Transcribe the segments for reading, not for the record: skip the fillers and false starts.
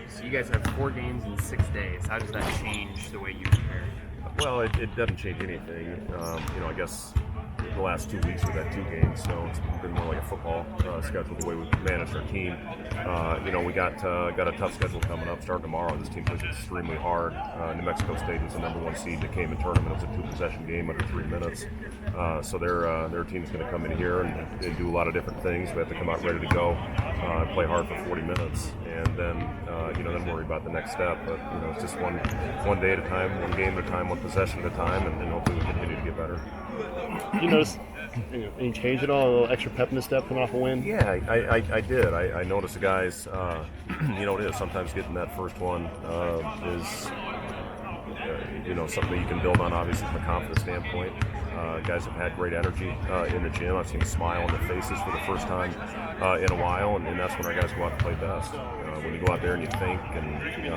So you guys have 4 games in 6 days. How does that change the way you prepare? Well, it doesn't change anything. I guess the last 2 weeks we've had 2 games, so it's been more like a football schedule the way we've managed our team. We got a tough schedule coming up. Starting tomorrow, this team plays extremely hard. New Mexico State is the #1 seed in the Cayman tournament. It was a 2-possession game under 3 minutes. So their team's going to come in here and do a lot of different things. We have to come out ready to go, and play hard for 40 minutes, and then worry about the next step. But it's just one day at a time, one game at a time, one possession at a time, and hopefully we continue to get better. You notice any change at all? A little extra pep in the step coming off a win? Yeah, I did. I noticed the guys. It is sometimes getting that first one is something that you can build on, obviously from a confidence standpoint. Guys have had great energy in the gym. I've seen a smile on their faces for the first time in a while, and that's when our guys go out and play best. When you go out there and you think, and you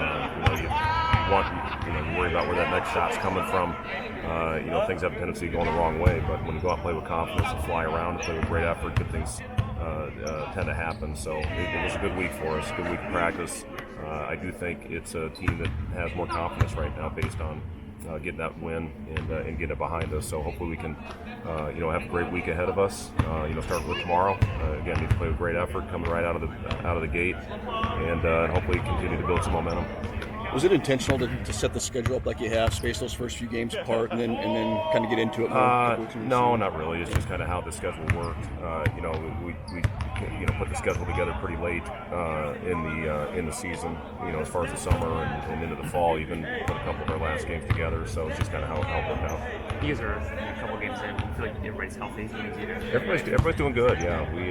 worry about where that next shot's coming from. Things have a tendency to go in the wrong way, but when you go out and play with confidence and fly around and play with great effort, good things tend to happen. So it was a good week for us, a good week of practice. I do think it's a team that has more confidence right now based on getting that win and getting it behind us. So hopefully we can, have a great week ahead of us. Starting with tomorrow. Again, need to play with great effort, coming right out of the gate, and hopefully continue to build some momentum. Was it intentional to set the schedule up like you have, space those first few games apart, and then kind of get into it more? No, not really. It's just kind of how the schedule worked. We put the schedule together pretty late in the season. As far as the summer and into the fall, even put a couple of our last games together. So it's just kind of how it worked out. You guys are a couple games in. I feel like everybody's healthy. Everybody's doing good. Yeah, we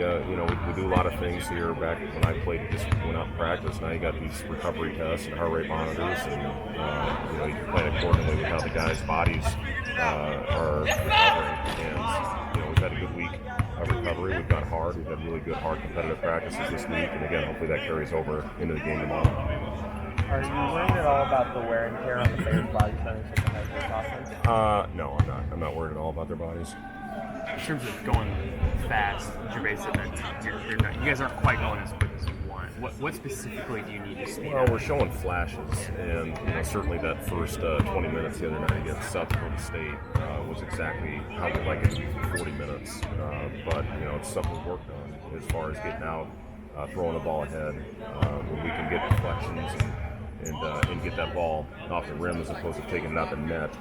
do a lot of things here. Back when I played, just went out and practice. Now you got these recovery tests and heart rate monitors, and you can plan accordingly with how the guys' bodies are recovering. And we've had a good week of recovery. We've gone hard. We've had really good hard competitive practices this week, and again, hopefully that carries over into the game tomorrow. Are you worried at all about the wear and tear on the players' bodies during such a high offense? No, I'm not. I'm not worried at all about their bodies. In terms of going fast, Gervais said that you guys aren't quite going as quick as you want. What specifically do you need to see? Well, we're showing flashes, and certainly that first 20 minutes the other night against South Dakota State was exactly how we'd like it to be for 40 minutes. But it's something we've worked on as far as getting out, throwing the ball ahead, when we can get deflections and get that ball off the rim as opposed to taking it out the net.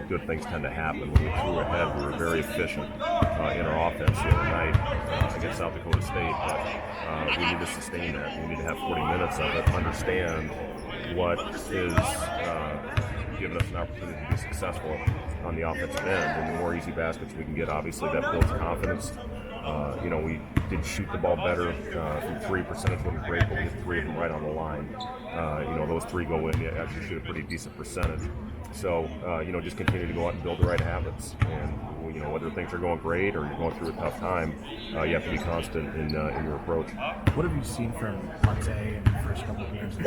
Good things tend to happen. When we threw ahead, we were very efficient in our offense the other night against South Dakota State. But we need to sustain that. We need to have 40 minutes of it, understand what is giving us an opportunity to be successful on the offensive end. And the more easy baskets we can get, obviously that builds confidence. We did shoot the ball better. From 3 percentage wasn't great, but we hit 3 of them right on the line. Those 3 go in, you actually shoot a pretty decent percentage. So, just continue to go out and build the right habits. And, whether things are going great or you're going through a tough time, you have to be constant in your approach. What have you seen from Monte in the first couple of years?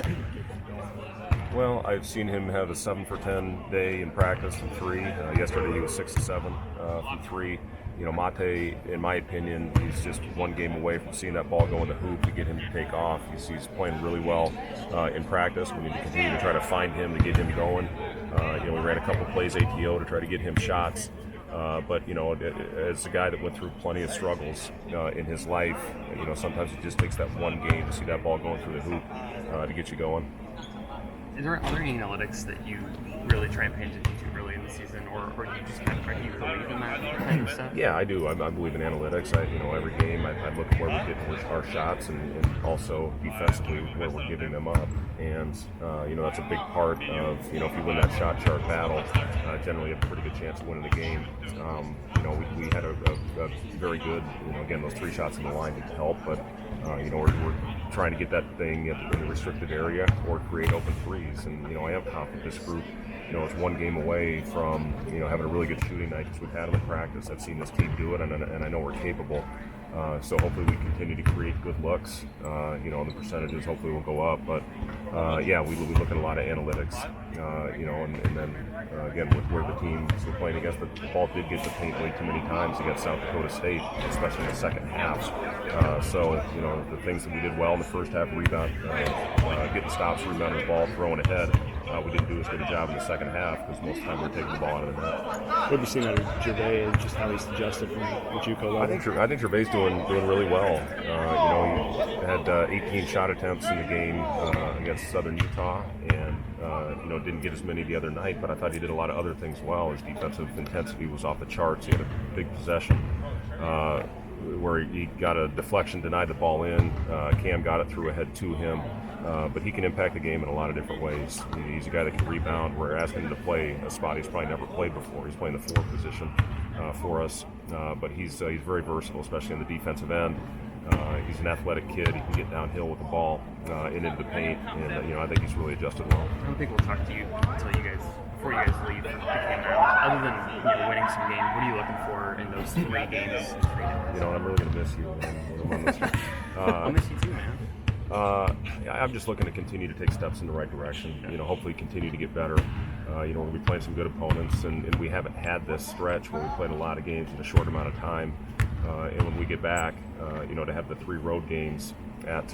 Well, I've seen him have a 7 for 10 day in practice from 3. Yesterday he was 6 to 7 from 3. Mate, in my opinion, he's just one game away from seeing that ball go in the hoop to get him to take off. He's playing really well in practice. We need to continue to try to find him to get him going. We ran a couple plays ATO to try to get him shots. But as a guy that went through plenty of struggles in his life, sometimes it just takes that one game to see that ball going through the hoop to get you going. Are there any analytics that you really try and pay attention to early in the season, or you just do you believe in that kind of stuff? Yeah, I do. I believe in analytics. Every game I look at where we're getting our shots and also defensively where we're giving them up. And that's a big part of if you win that shot chart battle, generally you have a pretty good chance of winning the game. We had a very good. Again, those 3 shots in the line didn't help, but we're trying to get that thing in the restricted area or create open threes. And I am confident this group is one game away from having a really good shooting night because we've had them in practice. I've seen this team do it, and I know we're capable. So hopefully we continue to create good looks. And the percentages hopefully will go up. But we look at a lot of analytics and then again with where the teams were playing against, the ball did get to paint way too many times against South Dakota State, especially in the second half. So the things that we did well in the first half, rebound, getting stops, rebounding the ball, throwing ahead. We didn't do as good a job in the second half because most of the time we were taking the ball out of the net. What have you seen out of Gervais and just how he's adjusted from the JUCO level? I think Gervais doing really well. He had 18 shot attempts in the game against Southern Utah, and didn't get as many the other night. But I thought he did a lot of other things well. His defensive intensity was off the charts. He had a big possession where he got a deflection, denied the ball in. Cam got it through ahead to him. But he can impact the game in a lot of different ways. He's a guy that can rebound. We're asking him to play a spot he's probably never played before. He's playing the 4 position for us, but he's very versatile, especially on the defensive end. He's an athletic kid. He can get downhill with the ball and into the paint, and I think he's really adjusted well. I don't think we'll talk to you before you guys leave the camera. Other than winning some games, what are you looking for in those 3 games? I'm really going to miss you when I'm on this. I'll miss you too, man. I'm just looking to continue to take steps in the right direction. Hopefully continue to get better. We'll be playing some good opponents, and we haven't had this stretch where we played a lot of games in a short amount of time. And when we get back, to have the 3 road games at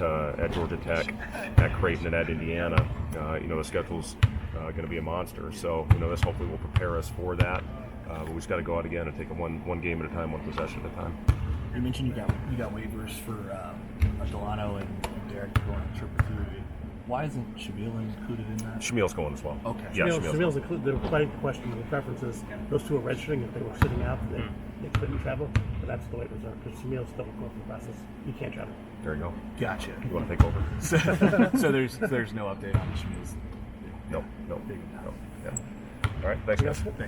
Georgia Tech, at Creighton, and at Indiana, the schedule's going to be a monster. So this hopefully will prepare us for that. But we just got to go out again and take it one game at a time, one possession at a time. You mentioned you got waivers for Delano and Derek to go on a trip with you. Why isn't Shamil included in that? Shamil's going as well. Okay. Yeah, Shamil's included. The question, the preference is those 2 are registering. If they were sitting out, they couldn't travel. But that's the waivers are because Shamil's still going through the process. He can't travel. There you go. Gotcha. You want to take over? So there's no update on Shamil's. No. Yeah. All right. Thanks, guys.